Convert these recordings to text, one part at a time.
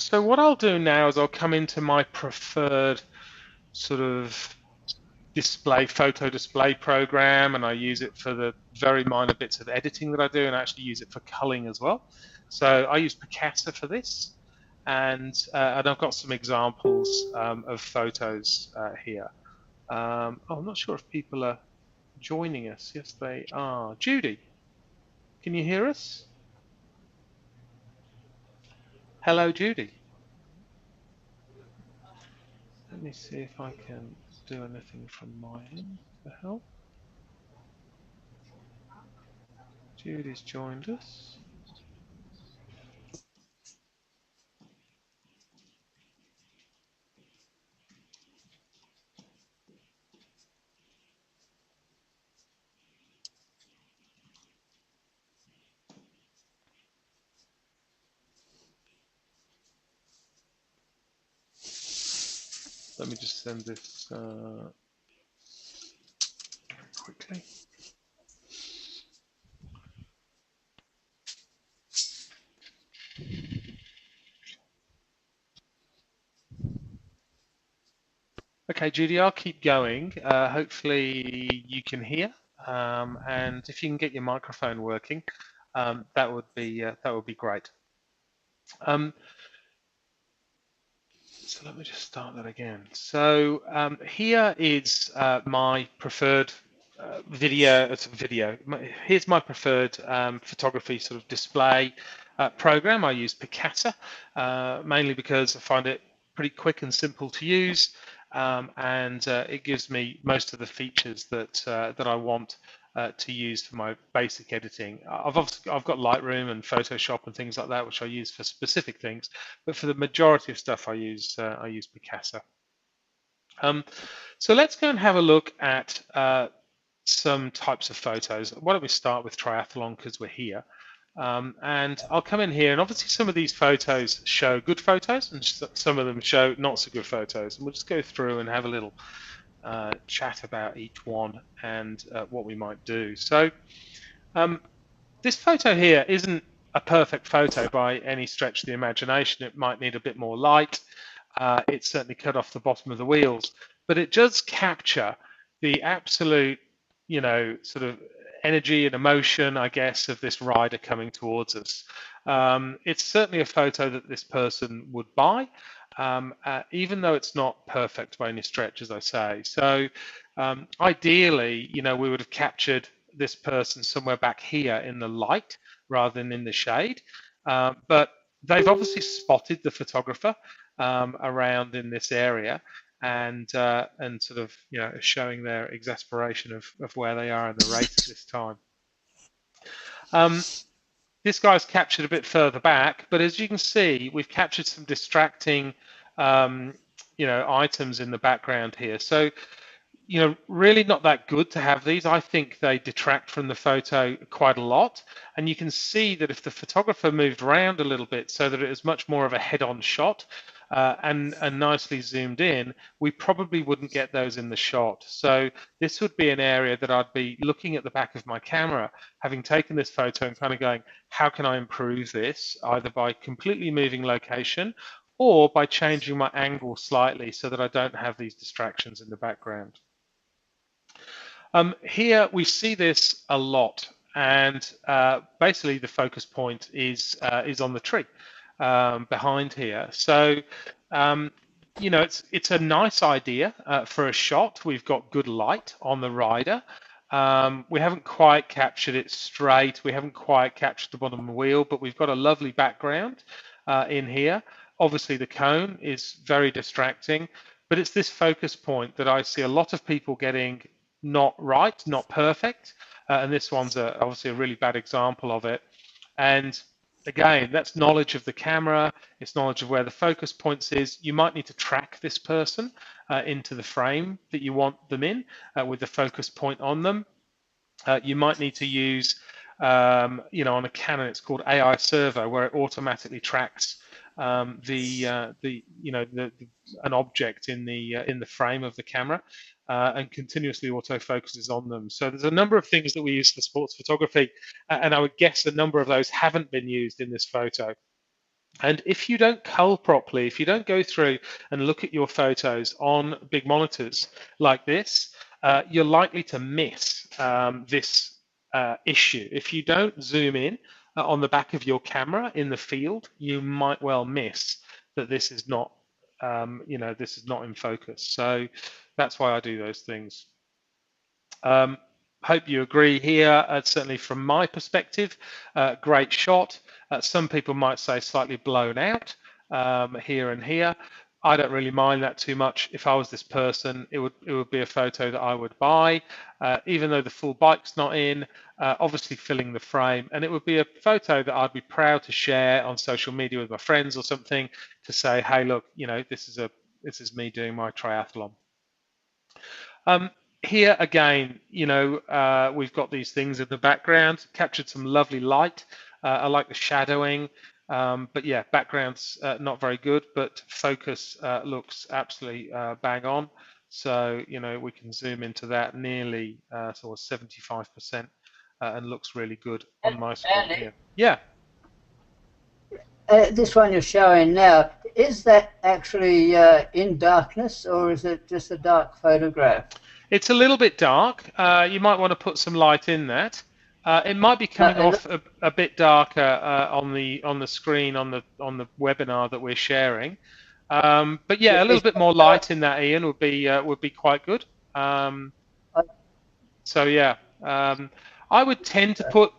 So what I'll do now is I'll come into my preferred sort of photo display program, and I use it for the very minor bits of editing that I do, and I actually use it for culling as well. So I use Picasa for this, and I've got some examples of photos here. Oh, I'm not sure if people are joining us. Yes, they are. Judy, can you hear us? Hello, Judy. Let me see if I can do anything from my end to help. Judy's joined us. Let me just send this quickly. Okay, Judy, I'll keep going. Hopefully you can hear, and if you can get your microphone working, that would be great. So let me just start that again. So here is my preferred video. Here's my preferred photography sort of display program. I use Picasa mainly because I find it pretty quick and simple to use, and it gives me most of the features that I want to use for my basic editing. I've got Lightroom and Photoshop and things like that, which I use for specific things, but for the majority of stuff, I use Picasa. So let's go and have a look at some types of photos. Why don't we start with triathlon because we're here. And I'll come in here, and obviously some of these photos show good photos, and some of them show not so good photos. And we'll just go through and have a little chat about each one and what we might do. So this photo here isn't a perfect photo by any stretch of the imagination. It might need a bit more light. It's certainly cut off the bottom of the wheels, but it does capture the absolute, sort of energy and emotion, I guess, of this rider coming towards us. It's certainly a photo that this person would buy, even though it's not perfect by any stretch, as I say. So ideally, we would have captured this person somewhere back here in the light rather than in the shade. But they've obviously spotted the photographer around in this area, and sort of showing their exasperation of where they are in the race at this time. This guy's captured a bit further back, but as you can see, we've captured some distracting items in the background here. So really not that good to have these. I think they detract from the photo quite a lot. And you can see that if the photographer moved around a little bit so that it was much more of a head-on shot and nicely zoomed in, we probably wouldn't get those in the shot. So this would be an area that I'd be looking at the back of my camera, having taken this photo and kind of going, how can I improve this? Either by completely moving location or by changing my angle slightly so that I don't have these distractions in the background. Here we see this a lot, and basically the focus point is on the tree behind here. So it's a nice idea for a shot. We've got good light on the rider. We haven't quite captured it straight. We haven't quite captured the bottom of the wheel, but we've got a lovely background in here. Obviously, the cone is very distracting, but it's this focus point that I see a lot of people getting not right, not perfect, and this one's obviously a really bad example of it. And again, that's knowledge of the camera, it's knowledge of where the focus points is. You might need to track this person into the frame that you want them in with the focus point on them. You might need to use, on a Canon, it's called AI Servo, where it automatically tracks an object in the frame of the camera and continuously autofocuses on them. So there's a number of things that we use for sports photography, and I would guess a number of those haven't been used in this photo. And if you don't cull properly, if you don't go through and look at your photos on big monitors like this, you're likely to miss this issue. If you don't zoom in on the back of your camera in the field, you might well miss that this is not, this is not in focus. So that's why I do those things. Hope you agree here. Certainly from my perspective, great shot. Some people might say slightly blown out here and here. I don't really mind that too much. If I was this person, it would be a photo that I would buy, even though the full bike's not in, obviously filling the frame, and it would be a photo that I'd be proud to share on social media with my friends or something to say, hey, look, this is me doing my triathlon. Here again, we've got these things in the background, captured some lovely light. I like the shadowing, but yeah, background's not very good, but focus looks absolutely bang on. So, we can zoom into that nearly sort of 75% and looks really good on my screen Andy, here. Yeah. this one you're showing now, is that actually in darkness, or is it just a dark photograph? It's a little bit dark. You might want to put some light in that. It might be No, coming off a bit darker on the screen on the webinar that we're sharing. But yeah, a little it's, bit more light in that, Ian, would be quite good. So yeah, I would tend to put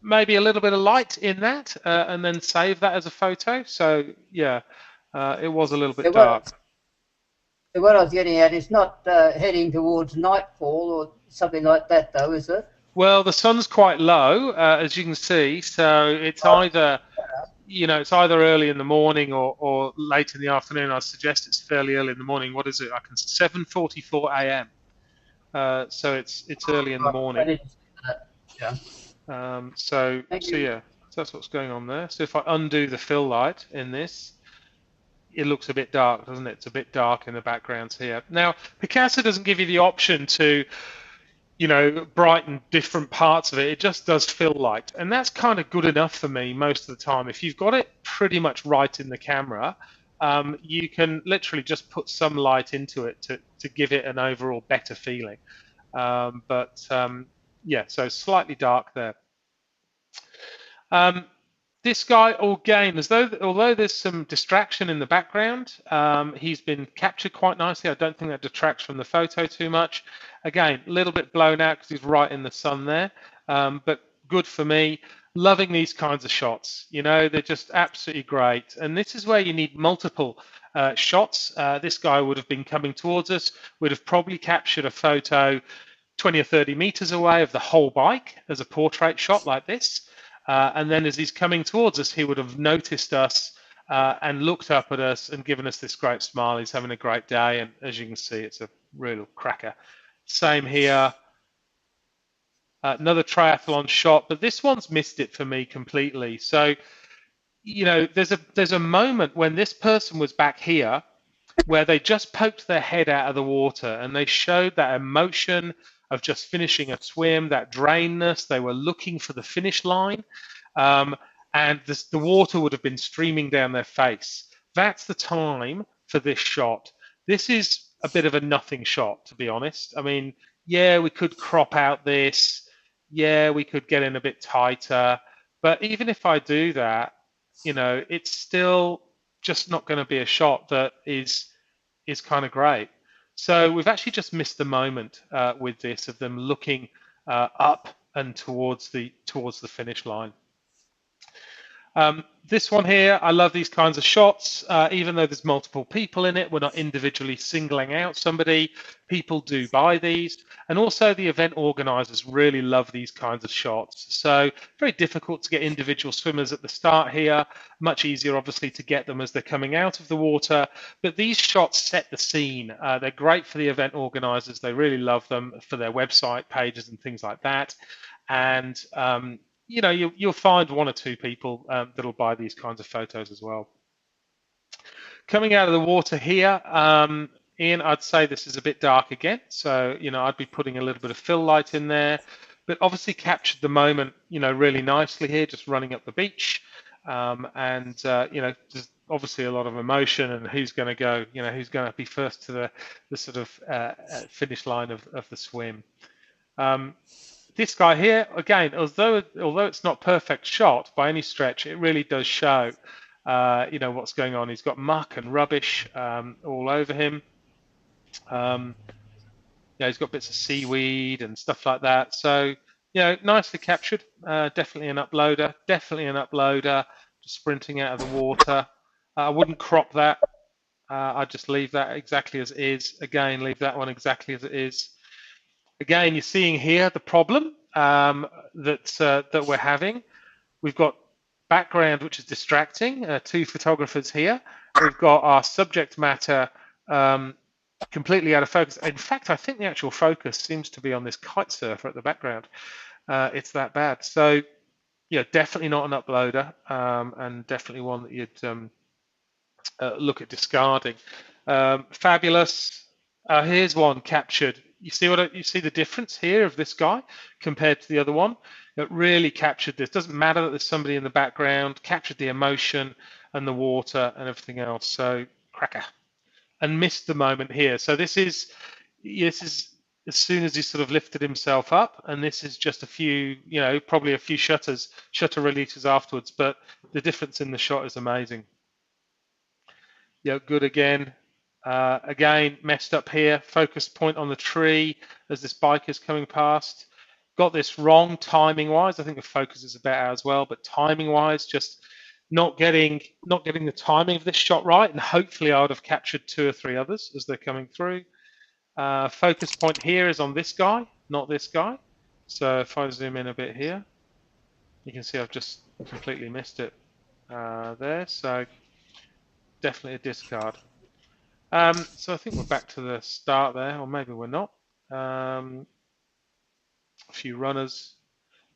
maybe a little bit of light in that and then save that as a photo. So yeah, it was a little bit dark. what I was getting at is not heading towards nightfall or something like that, though, is it? Well, the sun's quite low, as you can see, so it's either it's either early in the morning or late in the afternoon. I suggest it's fairly early in the morning. What is it? I can 7:44 a.m. So it's early in the morning. Yeah. So yeah, so that's what's going on there. So if I undo the fill light in this, it looks a bit dark, doesn't it? It's a bit dark in the backgrounds here. Now, Picasa doesn't give you the option to brighten different parts of it. It just does fill light. And that's kind of good enough for me most of the time. If you've got it pretty much right in the camera, you can literally just put some light into it to give it an overall better feeling. Yeah, so slightly dark there. This guy, again, although there's some distraction in the background, he's been captured quite nicely. I don't think that detracts from the photo too much. Again, a little bit blown out because he's right in the sun there, but good for me. Loving these kinds of shots. They're just absolutely great. And this is where you need multiple shots. This guy would have been coming towards us, would have probably captured a photo 20 or 30 meters away of the whole bike as a portrait shot like this. And then as he's coming towards us, he would have noticed us and looked up at us and given us this great smile. He's having a great day. And as you can see, it's a real cracker. Same here. Another triathlon shot, but this one's missed it for me completely. So, there's a moment when this person was back here where they just poked their head out of the water and they showed that emotion of just finishing a swim, that drainness. They were looking for the finish line, and the water would have been streaming down their face. That's the time for this shot. This is a bit of a nothing shot, to be honest. I mean, yeah, we could crop out this. Yeah, we could get in a bit tighter. But even if I do that, it's still just not going to be a shot that is kind of great. So we've actually just missed the moment with this of them looking up and towards the finish line. This one here, I love these kinds of shots. Even though there's multiple people in it, we're not individually singling out somebody. People do buy these. And also the event organizers really love these kinds of shots. So very difficult to get individual swimmers at the start here. Much easier, obviously, to get them as they're coming out of the water. But these shots set the scene. They're great for the event organizers. They really love them for their website pages and things like that. And you'll find one or two people that'll buy these kinds of photos as well. Coming out of the water here, Ian, I'd say this is a bit dark again. So, I'd be putting a little bit of fill light in there, but obviously captured the moment, really nicely here, just running up the beach. and there's obviously a lot of emotion, and who's going to go, who's going to be first to the sort of finish line of the swim. This guy here, again, although it's not perfect shot by any stretch, it really does show, what's going on. He's got muck and rubbish all over him. He's got bits of seaweed and stuff like that. So, nicely captured. Definitely an uploader. Definitely an uploader. Just sprinting out of the water. I wouldn't crop that. I'd just leave that exactly as it is. Again, leave that one exactly as it is. Again, you're seeing here the problem that we're having. We've got background which is distracting, two photographers here. We've got our subject matter completely out of focus. In fact, I think the actual focus seems to be on this kite surfer at the background. It's that bad. So, definitely not an uploader, and definitely one that you'd look at discarding. Fabulous. Here's one captured. You see the difference here of this guy compared to the other one? It really captured this. Doesn't matter that there's somebody in the background, captured the emotion and the water and everything else. So cracker. And missed the moment here. So this is as soon as he sort of lifted himself up, and this is just a few, probably a few shutter releases afterwards, but the difference in the shot is amazing. Good again. Again, messed up here. Focus point on the tree as this bike is coming past. Got this wrong timing-wise. I think the focus is about as well, but timing-wise, just not getting the timing of this shot right. And hopefully, I would have captured 2 or 3 others as they're coming through. Focus point here is on this guy, not this guy. So if I zoom in a bit here, you can see I've just completely missed it there. So definitely a discard. So I think we're back to the start there, or maybe we're not. A few runners.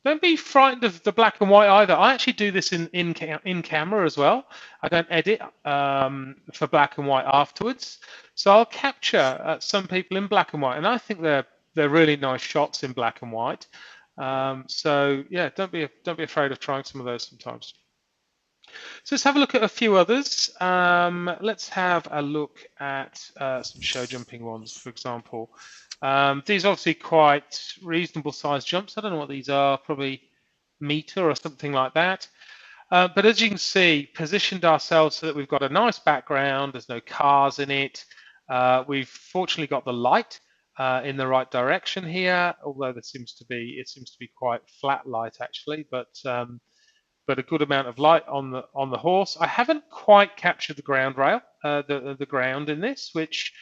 Don't be frightened of the black and white either. I actually do this in camera as well. I don't edit for black and white afterwards. So I'll capture some people in black and white, and I think they're really nice shots in black and white. So yeah, don't be afraid of trying some of those sometimes. So let's have a look at a few others. Let's have a look at some show jumping ones, for example. These are obviously quite reasonable sized jumps. I don't know what these are, probably meter or something like that. But as you can see, positioned ourselves so that we've got a nice background. There's no cars in it. We've fortunately got the light in the right direction here, although it seems to be quite flat light actually, but a good amount of light on the horse. I haven't quite captured the ground rail, the ground in this, which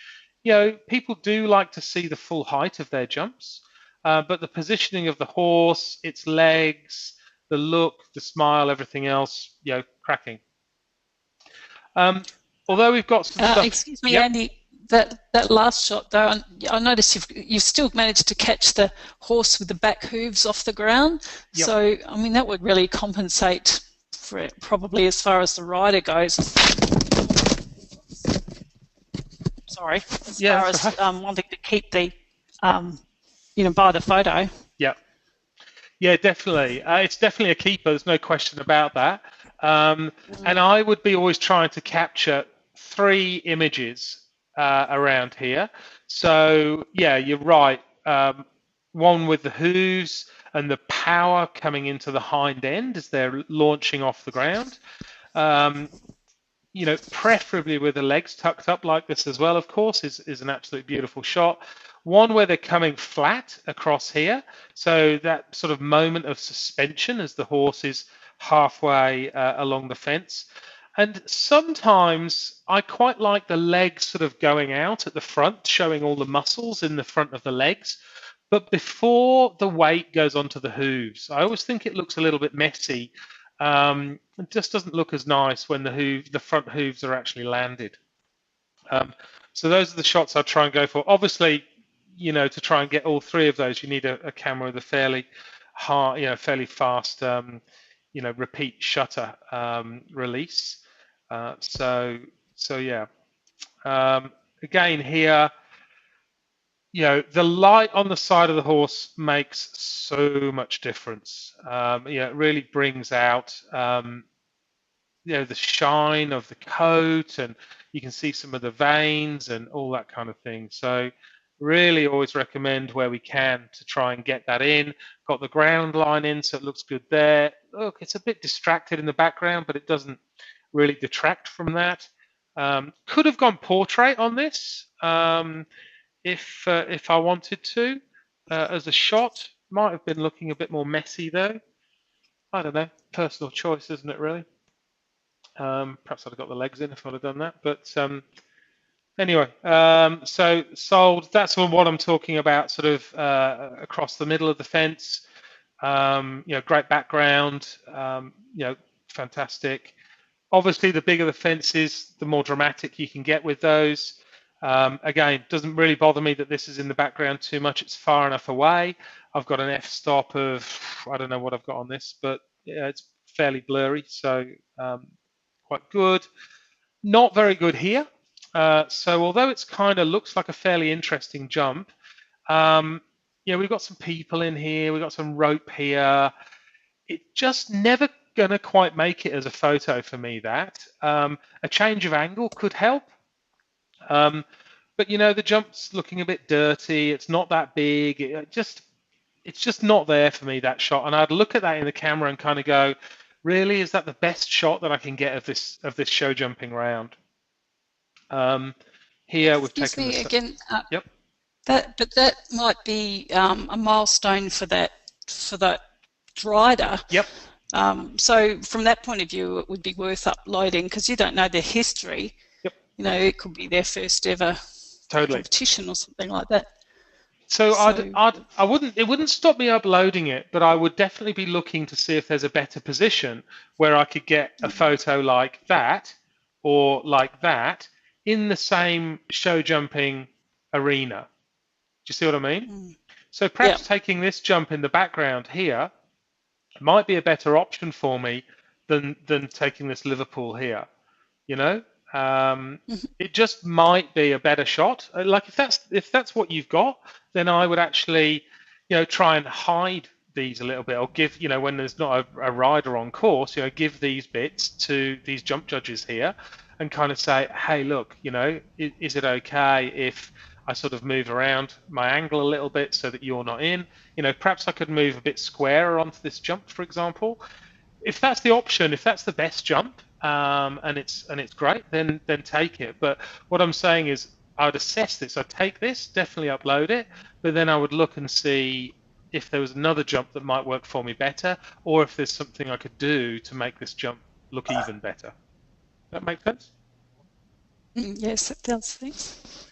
people do like to see the full height of their jumps, but the positioning of the horse, its legs, the look, the smile, everything else, cracking. Although we've got some stuff. Excuse me, yep. Andy. That last shot though, I noticed you've still managed to catch the horse with the back hooves off the ground. Yep. So I mean that would really compensate for it, probably as far as the rider goes. Sorry, as far as wanting to keep the by the photo. Yeah. Yeah, definitely. It's definitely a keeper. There's no question about that. And I would be always trying to capture 3 images around here. So yeah, you're right. One with the hooves and the power coming into the hind end as they're launching off the ground. Preferably with the legs tucked up like this as well, of course, is an absolutely beautiful shot. One where they're coming flat across here. So that sort of moment of suspension as the horse is halfway along the fence. And sometimes I quite like the legs sort of going out at the front, showing all the muscles in the front of the legs, but before the weight goes onto the hooves. I always think it looks a little bit messy. It just doesn't look as nice when the front hooves are actually landed. So those are the shots I try and go for. Obviously, to try and get all 3 of those, you need a camera with a fairly fairly fast repeat shutter release. So yeah. Again here, the light on the side of the horse makes so much difference. It really brings out the shine of the coat, and you can see some of the veins and all that kind of thing. So really always recommend where we can to try and get that in. Got the ground line in, so it looks good there. Look, it's a bit distracted in the background, but it doesn't really detract from that. Could have gone portrait on this if I wanted to as a shot. Might have been looking a bit more messy though. I don't know, personal choice, isn't it really? Perhaps I'd have got the legs in if I'd have done that. But anyway, so sold. That's what I'm talking about, sort of across the middle of the fence. Great background. Fantastic. Obviously, the bigger the fence is, the more dramatic you can get with those. Again, doesn't really bother me that this is in the background too much. It's far enough away. I've got an f-stop of, I don't know what I've got on this, but yeah, it's fairly blurry, so quite good. Not very good here. So although it's kind of looks like a fairly interesting jump, we've got some people in here, we've got some rope here. It just never gonna quite make it as a photo for me. That a change of angle could help. But the jump's looking a bit dirty. It's not that big. It's just not there for me, that shot. And I'd look at that in the camera and kind of go, really, is that the best shot that I can get of this show jumping round? Here we've Excuse taken me again. Yep. That might be a milestone for that rider. Yep. So from that point of view, it would be worth uploading because you don't know their history. Yep. It could be their first ever competition or something like that. So I wouldn't. It wouldn't stop me uploading it, but I would definitely be looking to see if there's a better position where I could get a photo like that or like that in the same show jumping arena. Do you see what I mean? So perhaps taking this jump in the background here might be a better option for me than taking this Liverpool here. It just might be a better shot. Like if that's what you've got, then I would actually, try and hide these a little bit, or give, when there's not a rider on course, give these bits to these jump judges here, and kind of say, hey, look, is it okay if I sort of move around my angle a little bit so that you're not in? Perhaps I could move a bit squarer onto this jump, for example. If that's the option, if that's the best jump, and it's great, then take it. But what I'm saying is, I would assess this. I'd take this, definitely upload it, but then I would look and see if there was another jump that might work for me better, or if there's something I could do to make this jump look even better. That make sense? Yes, it does. Thanks.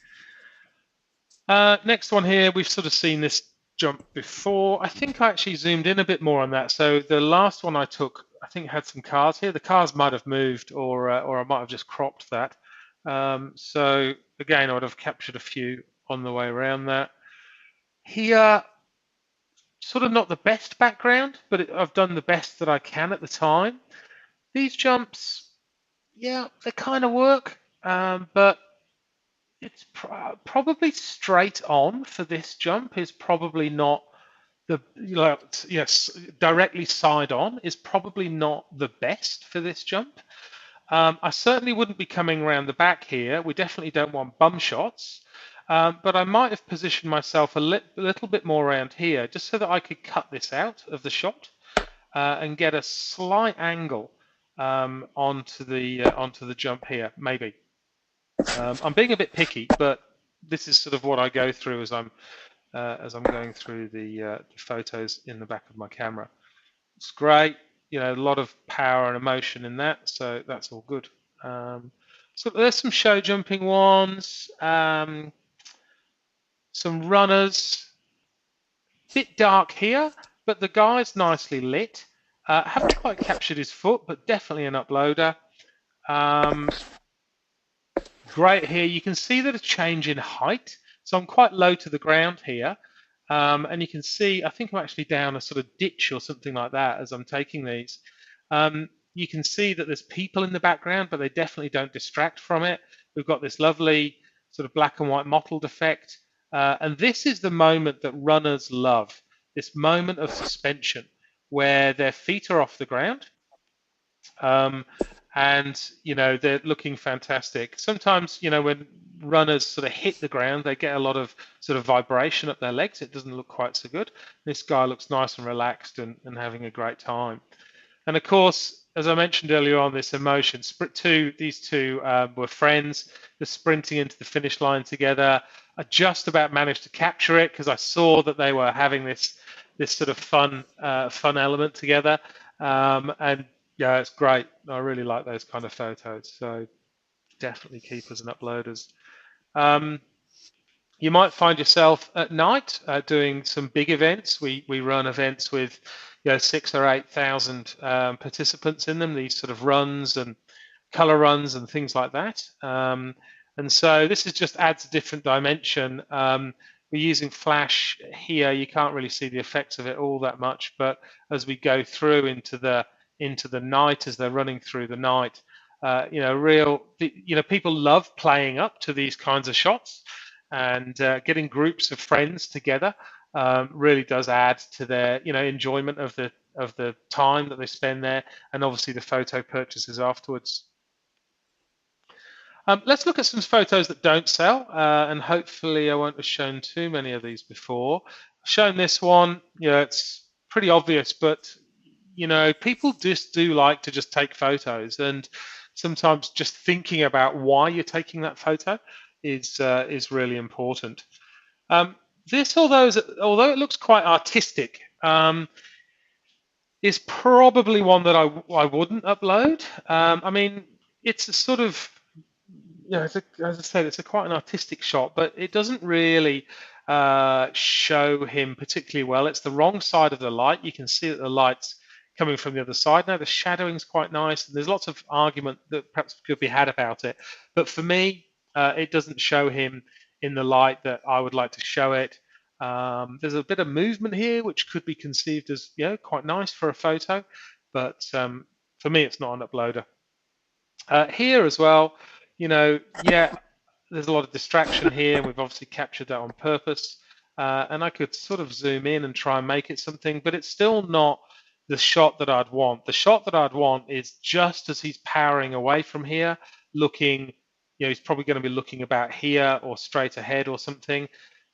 Next one here, we've sort of seen this jump before. I think I actually zoomed in a bit more on that. So the last one I took, I think had some cars here. The cars might have moved, or I might have just cropped that. So again, I would have captured a few on the way around that. Here, sort of not the best background, but I've done the best that I can at the time. These jumps, yeah, they kind of work, but it's probably straight on for this jump is probably not the, directly side on is probably not the best for this jump. I certainly wouldn't be coming around the back here. We definitely don't want bum shots, but I might have positioned myself a little bit more around here just so that I could cut this out of the shot and get a slight angle onto the jump here, maybe. I'm being a bit picky, but this is sort of what I go through as I'm going through the photos in the back of my camera. It's great, a lot of power and emotion in that, so that's all good. So there's some show jumping ones, some runners. Bit dark here, but the guy's nicely lit. Haven't quite captured his foot, but definitely an uploader. Great here. You can see that a change in height. So I'm quite low to the ground here. And you can see, I think I'm actually down a sort of ditch or something like that as I'm taking these. You can see that there's people in the background, but they definitely don't distract from it. We've got this lovely sort of black and white mottled effect. And this is the moment that runners love, this moment of suspension where their feet are off the ground. and they're looking fantastic. Sometimes when runners sort of hit the ground, they get a lot of sort of vibration up their legs. It doesn't look quite so good. This guy looks nice and relaxed and having a great time. And of course, as I mentioned earlier on, this emotion, these two were friends. They're sprinting into the finish line together. I just about managed to capture it because I saw that they were having this sort of fun element together. And yeah, it's great. I really like those kind of photos. So definitely keepers and uploaders. You might find yourself at night doing some big events. We run events with 6,000 or 8,000 participants in them. These sort of runs and color runs and things like that. And so this just adds a different dimension. We're using flash here. You can't really see the effects of it all that much, but as we go through into the night, as they're running through the night, people love playing up to these kinds of shots, and getting groups of friends together really does add to their enjoyment of the time that they spend there, and obviously the photo purchases afterwards. Let's look at some photos that don't sell, and hopefully I won't have shown too many of these before. I've shown this one. It's pretty obvious, but people just do like to just take photos, and sometimes just thinking about why you're taking that photo is really important. This, although it looks quite artistic, is probably one that I wouldn't upload. I mean, it's a sort of, as I said, it's quite an artistic shot, but it doesn't really show him particularly well. It's the wrong side of the light. You can see that the light's coming from the other side. Now the shadowing's quite nice, and there's lots of argument that perhaps could be had about it. But for me, it doesn't show him in the light that I would like to show it. There's a bit of movement here, which could be conceived as quite nice for a photo, but for me, it's not an uploader. Here as well, there's a lot of distraction here, and we've obviously captured that on purpose. And I could sort of zoom in and try and make it something, but it's still not the shot that I'd want. The shot that I'd want is just as he's powering away from here, looking, he's probably going to be looking about here or straight ahead or something.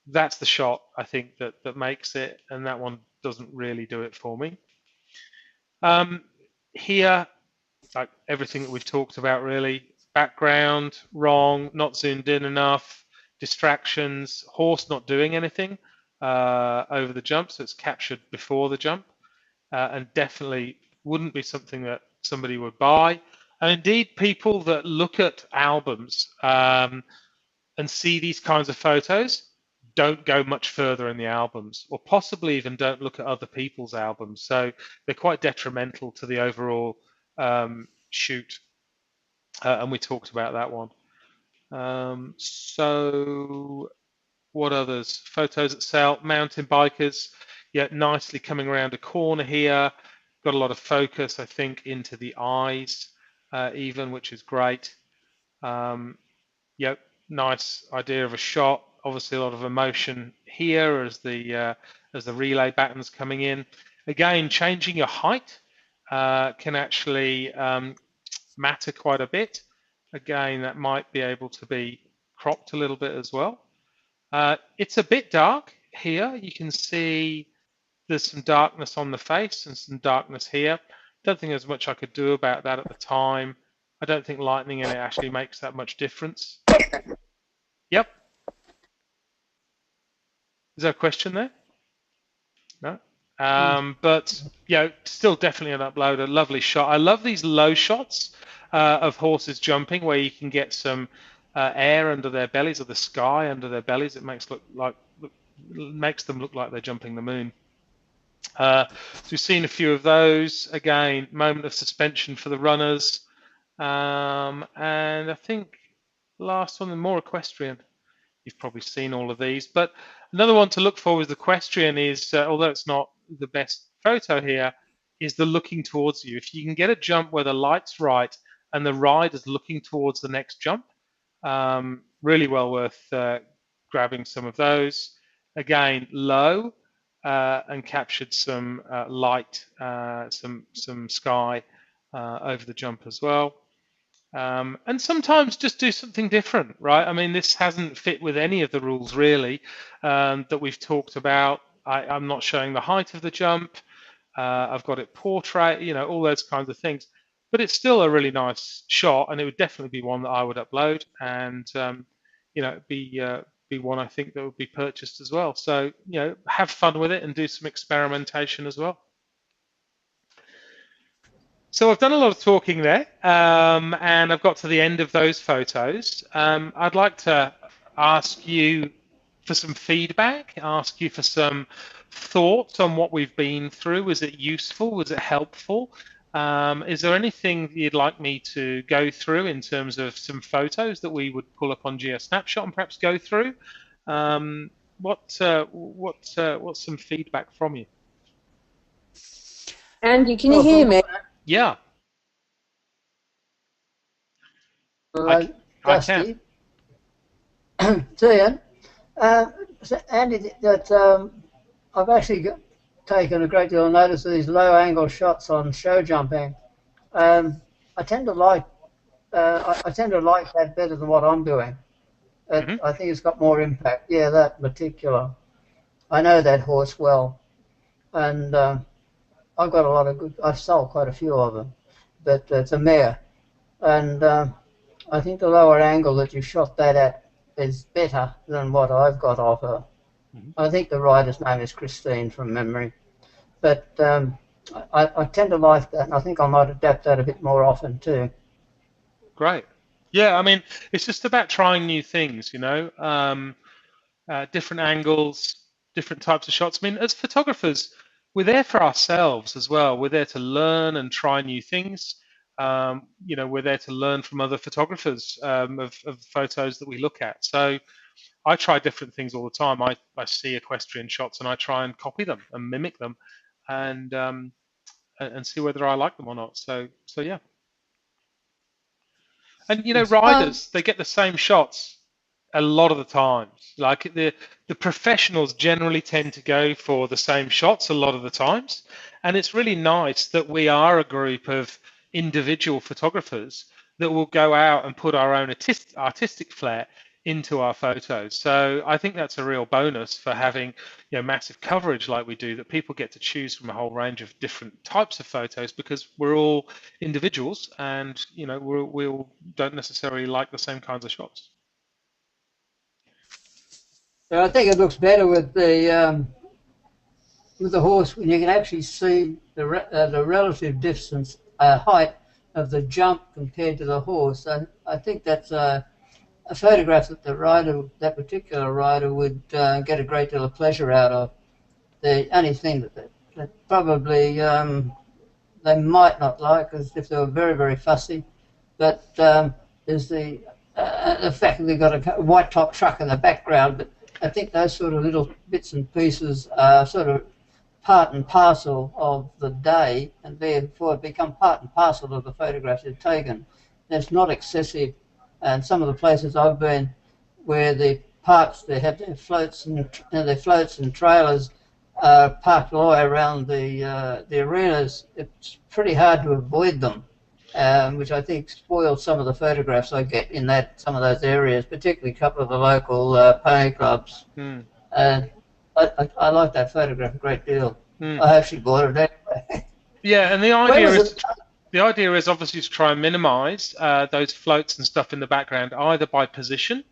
That's the shot, I think, that makes it, and that one doesn't really do it for me. Here, like everything that we've talked about, really. Background, wrong, not zoomed in enough, distractions, horse not doing anything over the jump, so it's captured before the jump, and definitely wouldn't be something that somebody would buy. And indeed, people that look at albums and see these kinds of photos don't go much further in the albums, or possibly even don't look at other people's albums. So they're quite detrimental to the overall shoot. And we talked about that one. So what others? Photos that sell. Mountain bikers, nicely coming around a corner here. Got a lot of focus, I think, into the eyes even, which is great. Nice idea of a shot. Obviously a lot of emotion here as the relay batton's coming in. Again, changing your height can actually matter quite a bit. Again, that might be able to be cropped a little bit as well. It's a bit dark here. You can see there's some darkness on the face and some darkness here. Don't think there's much I could do about that at the time. I don't think lightning in it actually makes that much difference. Yep. Is there a question there? No? But still definitely an uploader. Lovely shot. I love these low shots of horses jumping where you can get some air under their bellies, or the sky under their bellies. It makes them look like they're jumping the moon. So we've seen a few of those. Again, moment of suspension for the runners. And I think last one, the more equestrian. You've probably seen all of these, but another one to look for with the equestrian is, although it's not the best photo here, is the looking towards you. If you can get a jump where the light's right and the rider's looking towards the next jump, really well worth grabbing some of those. Again, low, and captured some light, some sky over the jump as well. And sometimes just do something different, right? I mean, this hasn't fit with any of the rules really that we've talked about. I'm not showing the height of the jump. I've got it portrait, all those kinds of things. But it's still a really nice shot, and it would definitely be one that I would upload, and be one I think that would be purchased as well. So have fun with it and do some experimentation as well. So I've done a lot of talking there, and I've got to the end of those photos. I'd like to ask you for some feedback, ask you for some thoughts on what we've been through. Was it useful? Was it helpful? Is there anything you'd like me to go through in terms of some photos that we would pull up on GeoSnapShot and perhaps go through? What's some feedback from you? Andy, can you hear me? Yeah. I can. Ian, so Andy, I've actually taken a great deal of notice of these low-angle shots on show jumping. I tend to like that better than what I'm doing. I think it's got more impact. Yeah, that particular. I know that horse well, and I've got a lot of good. I've sold quite a few of them, but it's a mare, and I think the lower angle that you shot that at is better than what I've got of her. I think the rider's name is Christine from memory, but I tend to like that, and I think I might adapt that a bit more often too. Great. Yeah, I mean, it's just about trying new things, different angles, different types of shots. I mean, as photographers, we're there for ourselves as well. We're there to learn and try new things. We're there to learn from other photographers of photos that we look at. So I try different things all the time. I see equestrian shots and I try and copy them and mimic them, and see whether I like them or not. So yeah. And riders, they get the same shots a lot of the times. Like the professionals generally tend to go for the same shots a lot of the times, and it's really nice that we are a group of individual photographers that will go out and put our own artistic flair into our photos. So I think that's a real bonus for having massive coverage like we do, that people get to choose from a whole range of different types of photos, because we're all individuals, and we all don't necessarily like the same kinds of shots. So I think it looks better with the horse when you can actually see the relative distance, height of the jump compared to the horse. I think that's a photograph that that particular rider, would get a great deal of pleasure out of. The only thing that probably they might not like is if they were very, very fussy, but is the fact that they've got a white top truck in the background. But I think those sort of little bits and pieces are sort of part and parcel of the day, and therefore become part and parcel of the photographs they've taken. It's not excessive. And some of the places I've been, where the parks, they have their floats and trailers parked all the way around the arenas. It's pretty hard to avoid them, which I think spoils some of the photographs I get in some of those areas, particularly a couple of the local pony clubs. I like that photograph a great deal. I actually bought it anyway. Yeah, and the idea is obviously to try and minimize those floats and stuff in the background, either by position,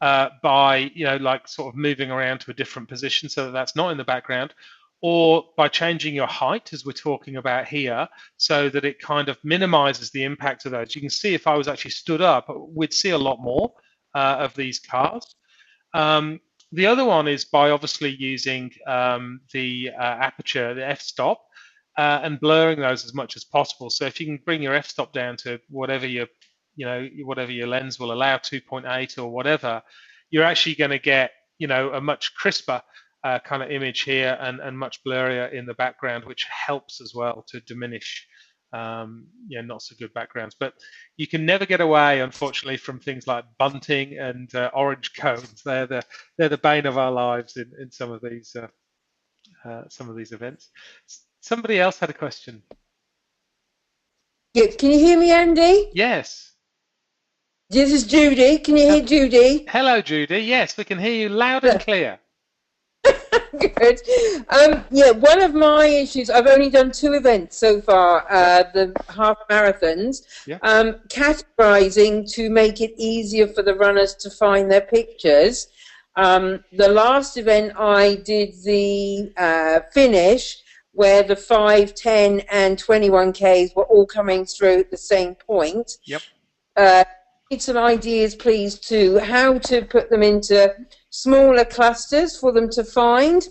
by like sort of moving around to a different position so that that's not in the background, or by changing your height, as we're talking about here, so that it kind of minimizes the impact of those. You can see if I was actually stood up, we'd see a lot more of these cars. The other one is by obviously using the aperture, the f-stop, and blurring those as much as possible. So if you can bring your f-stop down to whatever your lens will allow, 2.8 or whatever, you're actually going to get a much crisper kind of image here, and much blurrier in the background, which helps as well to diminish not so good backgrounds. But you can never get away, unfortunately, from things like bunting and orange cones. They're the bane of our lives in some of these events. Somebody else had a question. Yeah, can you hear me, Andy? Yes. This is Judy. Can you hear Judy? Hello, Judy. Yes, we can hear you loud and clear. Good. Yeah, one of my issues, I've only done 2 events so far, the half marathons, categorizing to make it easier for the runners to find their pictures. The last event I did the finish where the 5, 10 and 21Ks were all coming through at the same point. Yep. Need some ideas, please, to how to put them into smaller clusters for them to find,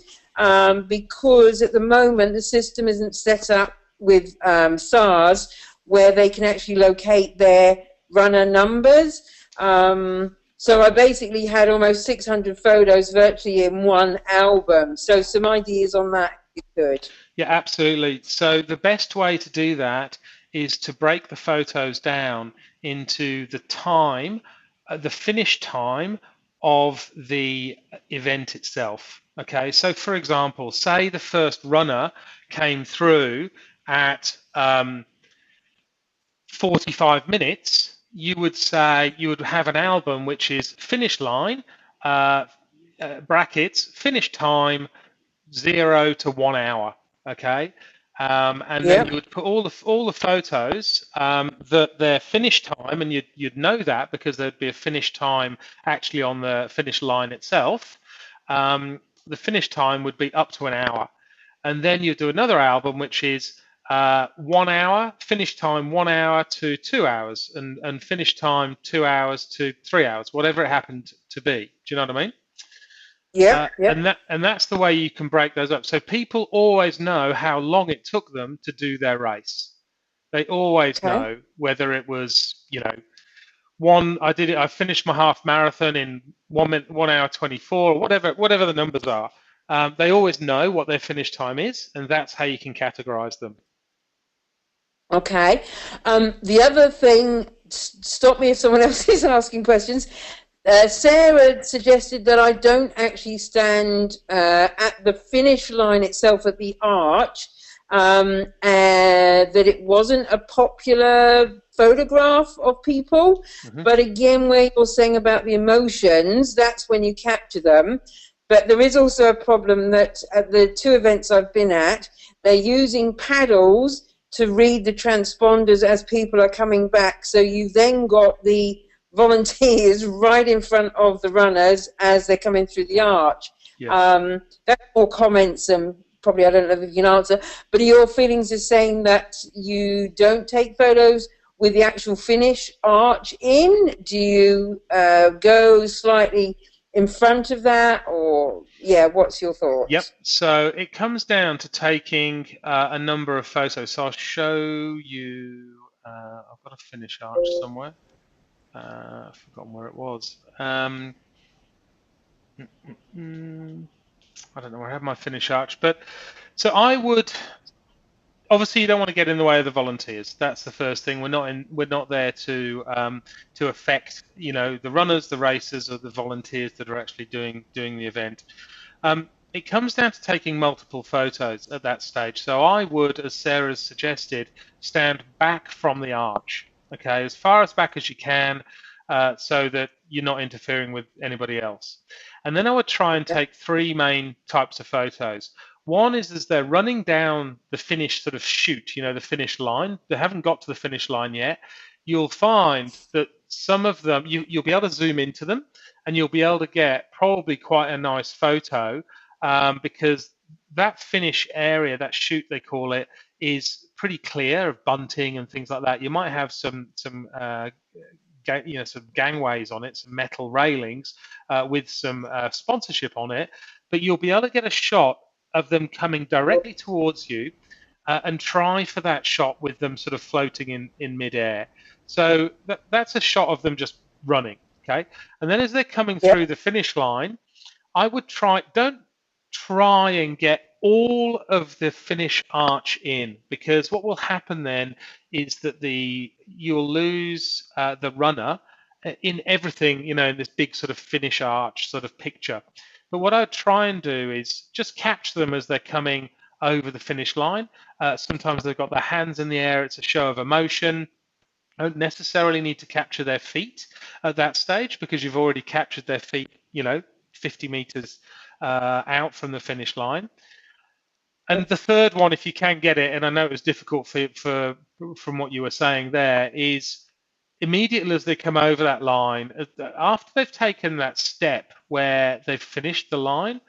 because at the moment the system isn't set up with SARS where they can actually locate their runner numbers. So I basically had almost 600 photos virtually in one album. So some ideas on that if you could. Yeah, absolutely. So the best way to do that is to break the photos down into the time, the finish time of the event itself. Okay, so for example, say the first runner came through at 45 minutes, you would say you would have an album which is finish line, brackets, finish time, 0 to 1 hour. Okay, and then you would put all the photos that their finish time, and you'd know that because there'd be a finish time actually on the finish line itself. The finish time would be up to an hour, and then you do another album which is 1 hour, finish time 1 hour to 2 hours, and finish time 2 hours to 3 hours, whatever it happened to be. Do you know what I mean? Yeah, and that's the way you can break those up. So people always know how long it took them to do their race. They always know whether it was, you know, I finished my half marathon in 1 minute, 1 hour 24, or whatever the numbers are. They always know what their finish time is, and that's how you can categorize them. Okay. The other thing, stop me if someone else is asking questions. Sarah suggested that I don't actually stand at the finish line itself at the arch, that it wasn't a popular photograph of people. But again, where you're saying about the emotions, that's when you capture them. But there is also a problem that at the 2 events I've been at, they're using paddles to read the transponders as people are coming back. So you've then got the volunteers right in front of the runners as they're coming through the arch. Yes. That's more comments, and probably I don't know if you can answer, but your feelings are saying that you don't take photos with the actual finish arch in? Do you go slightly in front of that, or what's your thoughts? Yep, so it comes down to taking a number of photos. So I'll show you, I've got a finish arch somewhere. I've forgotten where it was. I don't know where I have my finish arch, but so I would obviously you don't want to get in the way of the volunteers. That's the first thing. We're not there to affect the runners, the racers, or the volunteers that are actually doing the event. It comes down to taking multiple photos at that stage. So I would, as Sarah suggested, stand back from the arch. Okay, as far as back as you can, so that you're not interfering with anybody else. And then I would try and take 3 main types of photos. One is as they're running down the finish sort of chute, the finish line. They haven't got to the finish line yet. You'll find that some of them, you'll be able to zoom into them, and you'll be able to get probably quite a nice photo, because that finish area, that chute they call it, is pretty clear of bunting and things like that. You might have some gangways on it, some metal railings with some sponsorship on it, but you'll be able to get a shot of them coming directly towards you, and try for that shot with them sort of floating in midair. So that's a shot of them just running, okay? And then as they're coming through the finish line, I would don't try and get all of the finish arch in, because what will happen then is that you'll lose the runner in everything, in this big sort of finish arch sort of picture. But what I try and do is just capture them as they're coming over the finish line. Sometimes they've got their hands in the air. It's a show of emotion. don't necessarily need to capture their feet at that stage because you've already captured their feet, 50 meters out from the finish line. And the third one, if you can get it, and I know it was difficult from what you were saying there, is immediately as they come over that line, after they've taken that step where they've finished the line,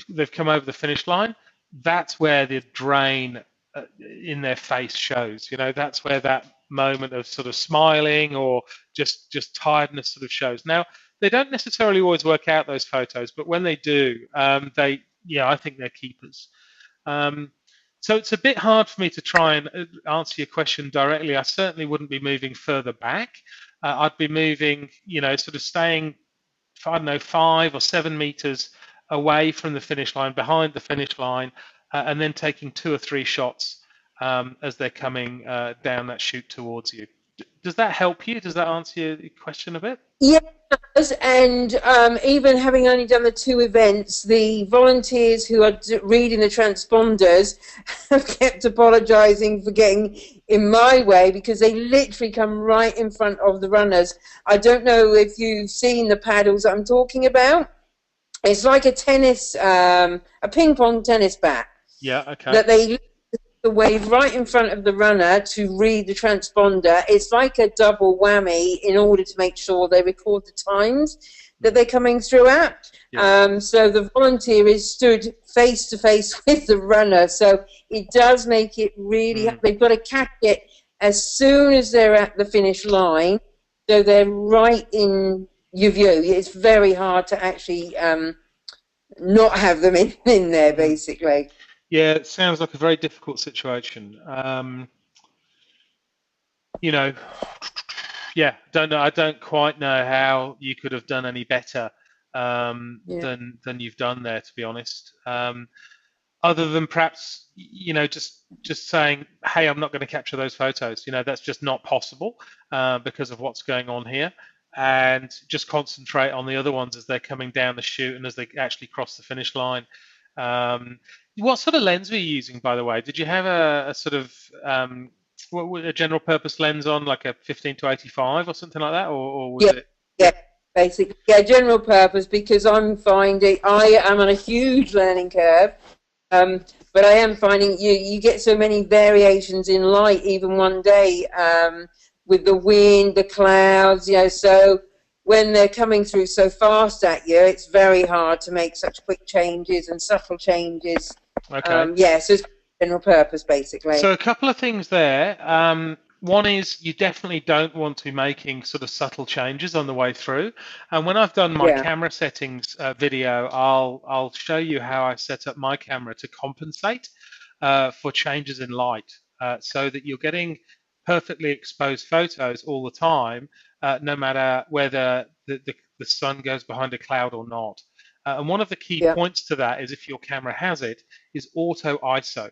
they've come over the finish line, that's where the drain in their face shows. That's where that moment of sort of smiling or just tiredness sort of shows. Now, they don't necessarily always work out those photos, but when they do, I think they're keepers. So it's a bit hard for me to try and answer your question directly. I certainly wouldn't be moving further back. I'd be moving, sort of staying, I don't know, 5 or 7 meters away from the finish line, behind the finish line, and then taking 2 or 3 shots as they're coming down that chute towards you. Does that help you? Does that answer your question a bit? Yeah, it does. And even having only done the 2 events, the volunteers who are reading the transponders have kept apologising for getting in my way because they literally come right in front of the runners. I don't know if you've seen the paddles I'm talking about. It's like a tennis, a ping pong tennis bat. Yeah, okay. That they the wave right in front of the runner to read the transponder. It's like a double whammy in order to make sure they record the times that they're coming through at. Yeah. So the volunteer is stood face to face with the runner. So it does make it really, they've got to catch it as soon as they're at the finish line. So they're right in your view. It's very hard to actually not have them in there, basically. Yeah, it sounds like a very difficult situation. Yeah, don't know. I don't quite know how you could have done any better than you've done there, to be honest. Other than perhaps, just saying, hey, I'm not going to capture those photos. That's just not possible because of what's going on here. And just concentrate on the other ones as they're coming down the chute and as they actually cross the finish line. What sort of lens were you using, by the way? Did you have a sort of a general purpose lens on, like a 15-85 or something like that, or was it? Yeah, basically, general purpose, because I'm finding I am on a huge learning curve, but I am finding you get so many variations in light even one day with the wind, the clouds, so when they're coming through so fast at you, it's very hard to make such quick changes and subtle changes. Okay. So it's general purpose, basically. So a couple of things there. One is you definitely don't want to be making sort of subtle changes on the way through. And when I've done my camera settings video, I'll show you how I set up my camera to compensate for changes in light, so that you're getting perfectly exposed photos all the time, no matter whether the sun goes behind a cloud or not. And one of the key points to that is, if your camera has it, is auto ISO.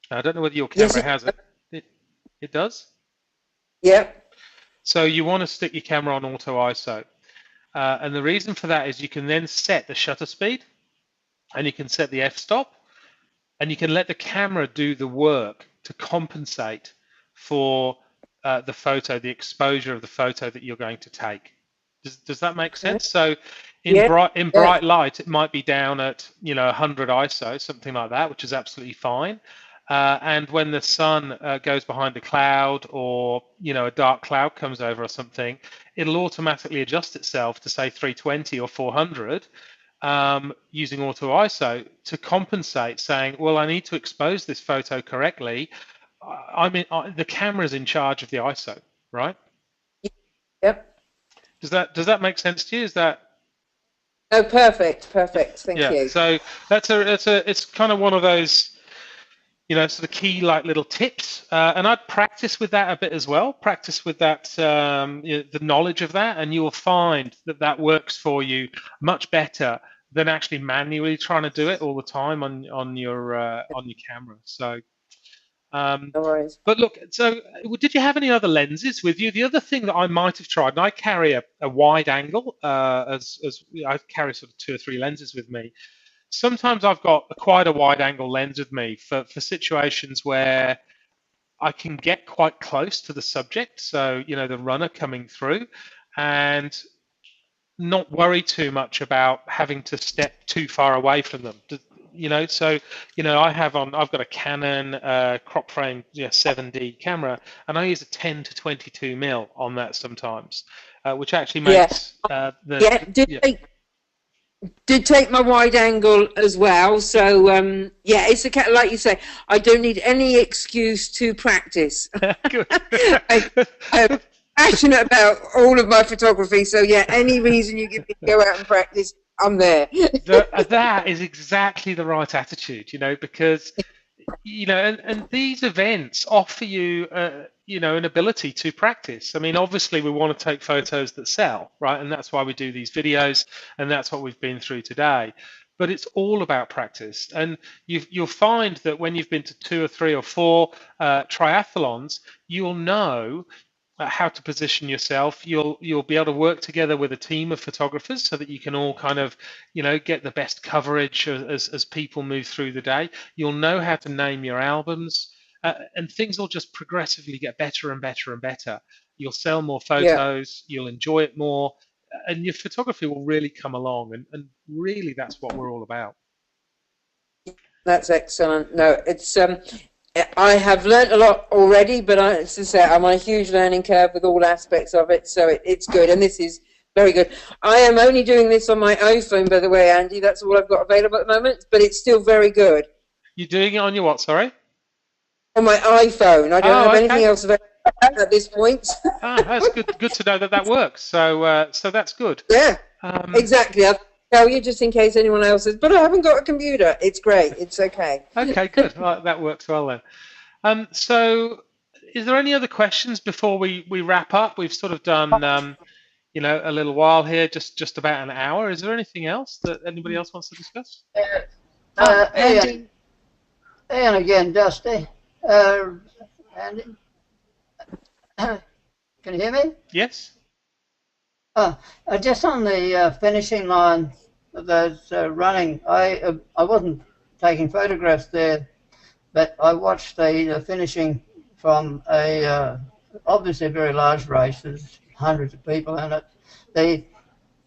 Now, I don't know whether your camera has it. It does? Yep. So you want to stick your camera on auto ISO. And the reason for that is you can then set the shutter speed, and you can set the f-stop, and you can let the camera do the work to compensate for the photo, the exposure of the photo that you're going to take. Does that make sense? So in bright light, it might be down at 100 ISO, something like that, which is absolutely fine. And when the sun goes behind a cloud, or a dark cloud comes over or something, it'll automatically adjust itself to say 320 or 400 using auto ISO to compensate, saying, well, I need to expose this photo correctly. The camera's in charge of the ISO, right? Yep. Does that make sense to you? Is that? Oh, perfect. Thank you. Yeah. So it's kind of one of those, sort of key little tips, and I'd practice with that a bit as well. Practice with that, the knowledge of that, and you will find that works for you much better than actually manually trying to do it all the time on your camera. So. No worries. But look, so did you have any other lenses with you? The other thing that I might have tried, and I carry a wide angle, as I carry sort of 2 or 3 lenses with me. Sometimes I've got quite a wide angle lens with me for situations where I can get quite close to the subject, so the runner coming through, and not worry too much about having to step too far away from them. So I've got a Canon crop frame 7D camera, and I use a 10 to 22 mil on that sometimes, which actually makes did take my wide angle as well. So it's like you say, I don't need any excuse to practice. Good. I'm passionate about all of my photography, so any reason you give me to go out and practice, I'm there. That is exactly the right attitude, because and these events offer you an ability to practice. I mean, obviously we want to take photos that sell, right? And that's why we do these videos, and that's what we've been through today. But it's all about practice, and you'll find that when you've been to 2 or 3 or 4 triathlons, you'll know how to position yourself. You'll be able to work together with a team of photographers so that you can all kind of get the best coverage as people move through the day. You'll know how to name your albums, and things will just progressively get better and better and better. You'll sell more photos, you'll enjoy it more, and your photography will really come along, and really that's what we're all about. That's excellent. No, it's I have learnt a lot already, but as I say, I'm on a huge learning curve with all aspects of it, so it's good, and this is very good. I am only doing this on my iPhone, by the way, Andy. That's all I've got available at the moment, but it's still very good. You're doing it on your what, sorry? On my iPhone. I don't have anything else available at this point. That's good to know that works. So that's good. Yeah, exactly. I'll tell you just in case anyone else says, but I haven't got a computer. It's great. It's okay. Okay, good. Well, that works well then. So is there any other questions before we wrap up? We've sort of done, a little while here, just about an hour. Is there anything else that anybody else wants to discuss? Ian again, Dusty. Andy? Can you hear me? Yes. Just on the finishing line of those running, I wasn't taking photographs there, but I watched the finishing from a obviously a very large race. There's hundreds of people in it.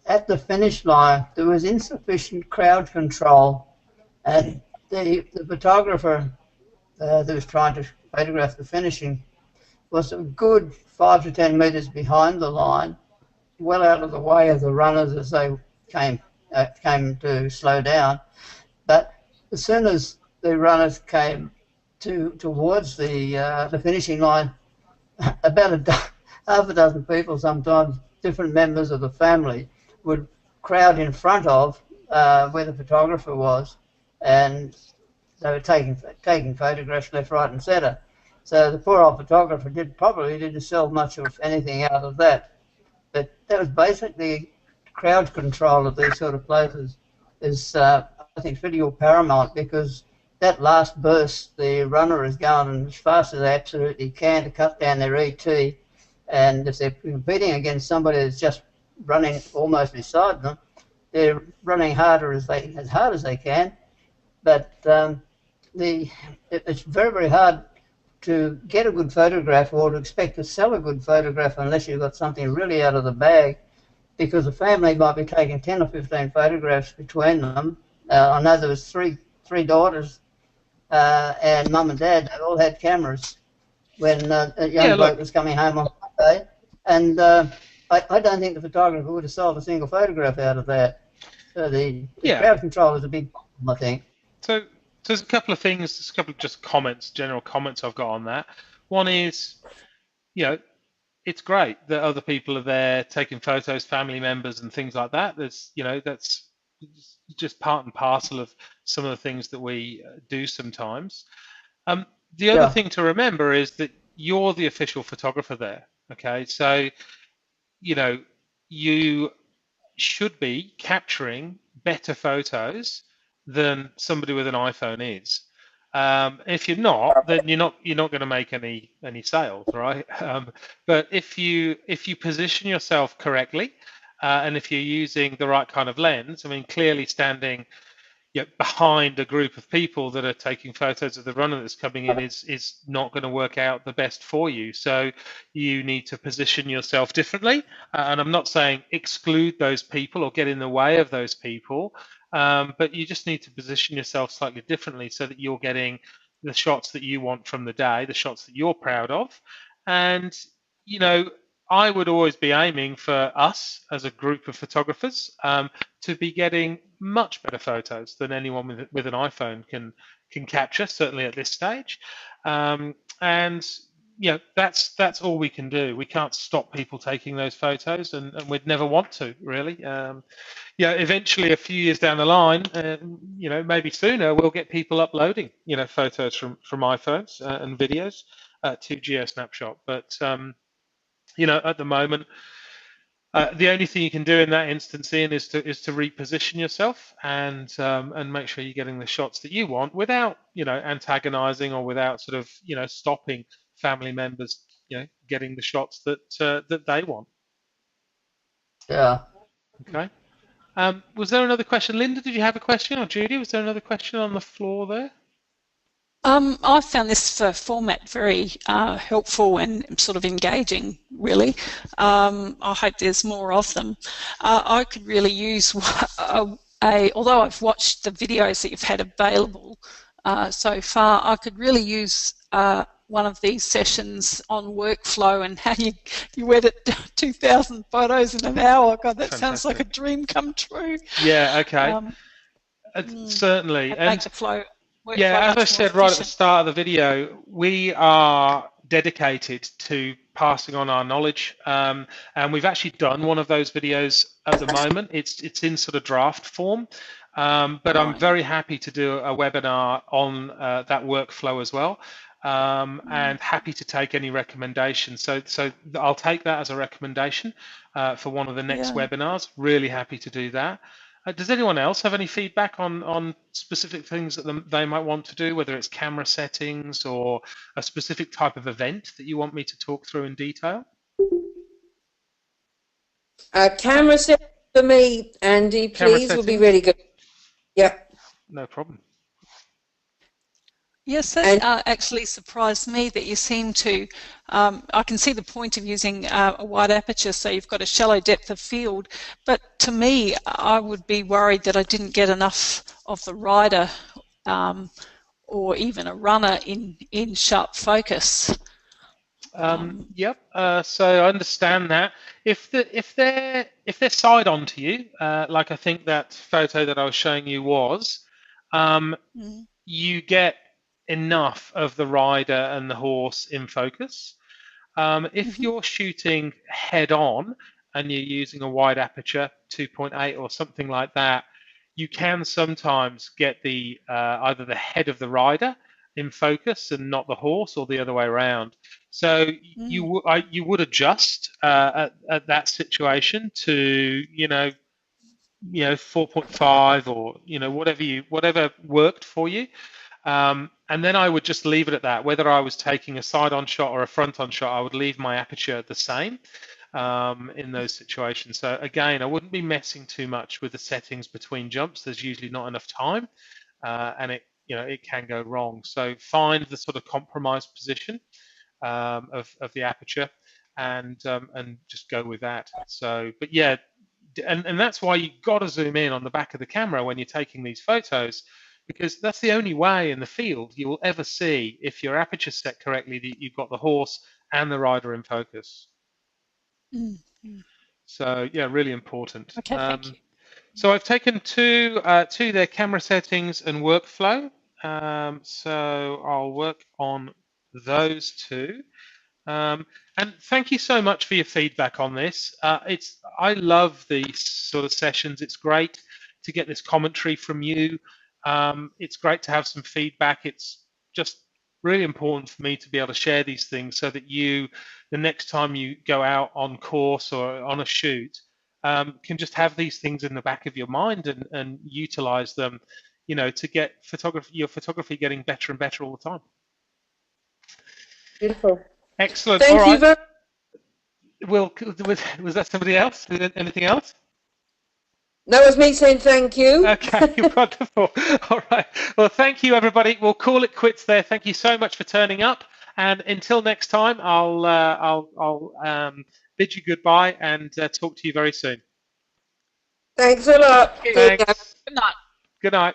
At the finish line, there was insufficient crowd control, and the photographer that was trying to photograph the finishing was a good 5 to 10 metres behind the line, well out of the way of the runners as they came to slow down. But as soon as the runners came towards the finishing line, about half a dozen people, sometimes different members of the family, would crowd in front of where the photographer was, and they were taking photographs left, right, and centre. So the poor old photographer probably didn't sell much of anything out of that. But that was basically crowd control of these sort of places is, I think, pretty paramount, because that last burst, the runner is going as fast as they absolutely can to cut down their ET, and if they're competing against somebody that's just running almost beside them, they're running as hard as they can. But it's very, very hard to get a good photograph or to expect to sell a good photograph unless you've got something really out of the bag, because the family might be taking 10 or 15 photographs between them. I know there was three daughters and mum and dad. They all had cameras when a young bloke was coming home on Monday, and I don't think the photographer would have sold a single photograph out of that. So the crowd control is a big problem, I think. So there's a couple of things, there's a couple of just comments, general comments I've got on that. One is, it's great that other people are there taking photos, family members and things like that. There's, that's just part and parcel of some of the things that we do sometimes. The other thing to remember is that you're the official photographer there, okay? So, you should be capturing better photos than somebody with an iPhone is. If you're not, then you're not going to make any sales, right? But if you position yourself correctly, and if you're using the right kind of lens, I mean, clearly standing, behind a group of people that are taking photos of the runner that's coming in is not going to work out the best for you. So you need to position yourself differently. And I'm not saying exclude those people or get in the way of those people, but you just need to position yourself slightly differently so that you're getting the shots that you want from the day, the shots that you're proud of. And, I would always be aiming for us as a group of photographers to be getting much better photos than anyone with an iPhone can capture, certainly at this stage. And that's all we can do. We can't stop people taking those photos, and we'd never want to, really. Eventually, a few years down the line, maybe sooner, we'll get people uploading, photos from iPhones and videos to GeoSnapShot. But at the moment, the only thing you can do in that instance, Ian, is to reposition yourself and make sure you're getting the shots that you want without antagonizing or without sort of stopping family members getting the shots that they want. Yeah. Okay. Was there another question, Linda? Did you have a question, or Judy? Was there another question on the floor there? I found this format very helpful and sort of engaging, really. I hope there's more of them. I could really use although I've watched the videos that you've had available so far, I could really use one of these sessions on workflow and how you edit 2,000 photos in an hour. God, that sounds like a dream come true. Yeah, okay. Certainly. And make the flow. Yeah, as I said right at the start of the video, we are dedicated to passing on our knowledge, and we've actually done one of those videos at the moment. It's in sort of draft form, but I'm very happy to do a webinar on that workflow as well, and happy to take any recommendations. So I'll take that as a recommendation for one of the next webinars. Really happy to do that. Does anyone else have any feedback on specific things that they might want to do, whether it's camera settings or a specific type of event that you want me to talk through in detail? Camera settings for me, Andy, please, would be really good. Yeah. No problem. Yes, that actually surprised me that you seem to, I can see the point of using a wide aperture, so you've got a shallow depth of field, but to me, I would be worried that I didn't get enough of the rider or even a runner in sharp focus. Yep. So I understand that. If they're side on to you, like I think that photo that I was showing you was, you get enough of the rider and the horse in focus. If you're shooting head on and you're using a wide aperture, 2.8 or something like that, you can sometimes get the either the head of the rider in focus and not the horse, or the other way around. So you would adjust at that situation to 4.5 or whatever worked for you. And then I would just leave it at that. Whether I was taking a side-on shot or a front-on shot, I would leave my aperture the same in those situations. So again, I wouldn't be messing too much with the settings between jumps. There's usually not enough time, and it can go wrong. So find the sort of compromise position of the aperture, and just go with that. So, but yeah, and that's why you've got to zoom in on the back of the camera when you're taking these photos, because that's the only way in the field you will ever see, if your aperture set correctly, that you've got the horse and the rider in focus. So yeah, really important. Okay, thank you. So I've taken two their camera settings and workflow. So I'll work on those two. And thank you so much for your feedback on this. I love these sort of sessions. It's great to get this commentary from you. It's great to have some feedback. It's just really important for me to be able to share these things so that the next time you go out on course or on a shoot, can just have these things in the back of your mind and utilize them, to get your photography getting better and better all the time. Beautiful. Excellent. Thank all you right. very Was that somebody else? Anything else? That was me saying thank you. Okay, wonderful. All right. Well, thank you, everybody. We'll call it quits there. Thank you so much for turning up. And until next time, I'll bid you goodbye and talk to you very soon. Thanks a lot. Thanks. Good night. Good night.